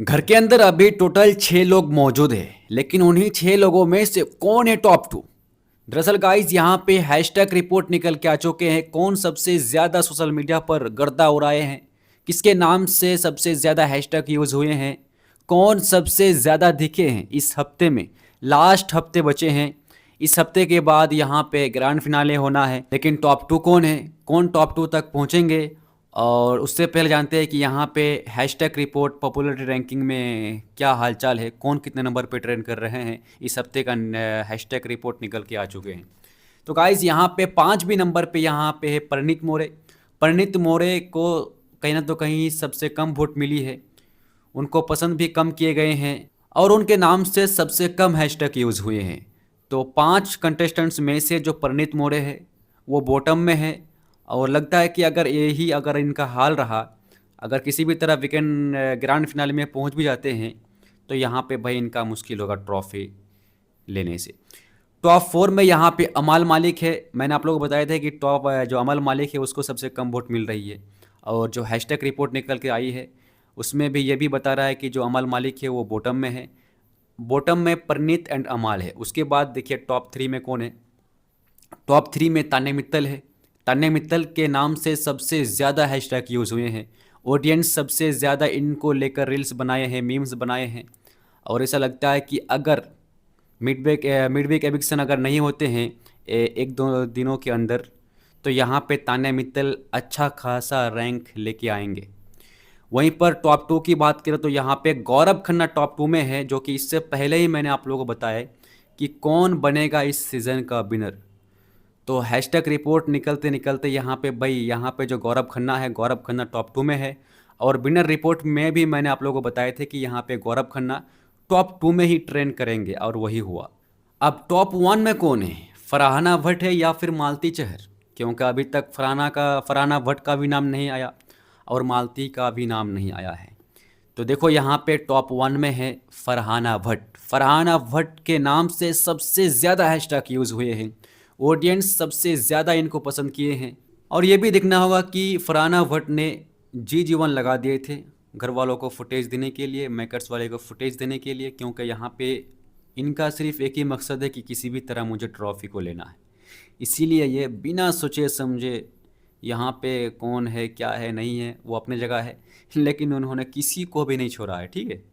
घर के अंदर अभी टोटल 6 लोग मौजूद हैं, लेकिन उन्हीं 6 लोगों में से कौन है टॉप 2। दरअसल गाइस यहाँ पे हैशटैग रिपोर्ट निकल के आ चुके हैं। कौन सबसे ज़्यादा सोशल मीडिया पर गर्दा उड़ाए हैं, किसके नाम से सबसे ज़्यादा हैशटैग यूज़ हुए हैं, कौन सबसे ज़्यादा दिखे हैं इस हफ्ते में। लास्ट हफ्ते बचे हैं, इस हफ्ते के बाद यहाँ पे ग्रैंड फिनाले होना है, लेकिन टॉप 2 कौन है, कौन टॉप 2 तक पहुँचेंगे। और उससे पहले जानते हैं कि यहाँ पे हैशटैग रिपोर्ट पॉपुलरिटी रैंकिंग में क्या हालचाल है, कौन कितने नंबर पे ट्रेंड कर रहे हैं। इस हफ्ते का हैशटैग रिपोर्ट निकल के आ चुके हैं। तो गाइज़ यहाँ पे 5वीं नंबर पे यहाँ पे है परिणीत मोरे। परिणीत मोरे को कहीं ना तो कहीं सबसे कम वोट मिली है, उनको पसंद भी कम किए गए हैं और उनके नाम से सबसे कम हैशटैग यूज़ हुए हैं। तो 5 कंटेस्टेंट्स में से जो परिणीत मोरे है वो बॉटम में है। और लगता है कि अगर इनका हाल रहा, अगर किसी भी तरह वीकेंड ग्रैंड फिनाले में पहुंच भी जाते हैं, तो यहाँ पे भाई इनका मुश्किल होगा ट्रॉफी लेने से। टॉप 4 में यहाँ पे अमाल मालिक है। मैंने आप लोगों को बताया था कि जो अमाल मालिक है उसको सबसे कम वोट मिल रही है। और जो हैशटैग रिपोर्ट निकल के आई है उसमें भी ये भी बता रहा है कि जो अमाल मालिक है वो बॉटम में है। बॉटम में परनीत एंड अमाल है। उसके बाद देखिए टॉप 3 में कौन है। टॉप 3 में तान्या मित्तल है। तान्या मित्तल के नाम से सबसे ज़्यादा हैशटैग यूज़ हुए हैं। ऑडियंस सबसे ज़्यादा इनको लेकर रील्स बनाए हैं, मीम्स बनाए हैं। और ऐसा लगता है कि अगर मिड वीक एविक्शन अगर नहीं होते हैं 1-2 दिनों के अंदर, तो यहाँ पे तान्या मित्तल अच्छा खासा रैंक लेके आएंगे। वहीं पर टॉप 2 की बात करें तो यहाँ पे गौरव खन्ना टॉप 2 में है, जो कि इससे पहले ही मैंने आप लोगों को बताया कि कौन बनेगा इस सीज़न का विनर। तो हैशटैग रिपोर्ट निकलते निकलते यहाँ पे भाई यहाँ पे जो गौरव खन्ना है, गौरव खन्ना टॉप 2 में है। और विनर रिपोर्ट में भी मैंने आप लोगों को बताए थे कि यहाँ पे गौरव खन्ना टॉप 2 में ही ट्रेंड करेंगे और वही हुआ। अब टॉप 1 में कौन है, फरहाना भट्ट है या फिर मालती चहर। क्योंकि अभी तक फरहाना भट्ट का भी नाम नहीं आया और मालती का भी नाम नहीं आया है। तो देखो यहाँ पे टॉप 1 में है फरहाना भट्ट। फरहाना भट्ट के नाम से सबसे ज़्यादा हैशटैग यूज़ हुए हैं, ऑडियंस सबसे ज़्यादा इनको पसंद किए हैं। और ये भी देखना होगा कि फरहाना भट्ट ने जी जीवन लगा दिए थे घर वालों को फुटेज देने के लिए, मेकर्स वाले को फुटेज देने के लिए, क्योंकि यहाँ पे इनका सिर्फ एक ही मकसद है कि किसी भी तरह मुझे ट्रॉफी को लेना है। इसीलिए ये बिना सोचे समझे यहाँ पे कौन है क्या है नहीं है वो अपने जगह है, लेकिन उन्होंने किसी को भी नहीं छोड़ा है। ठीक है।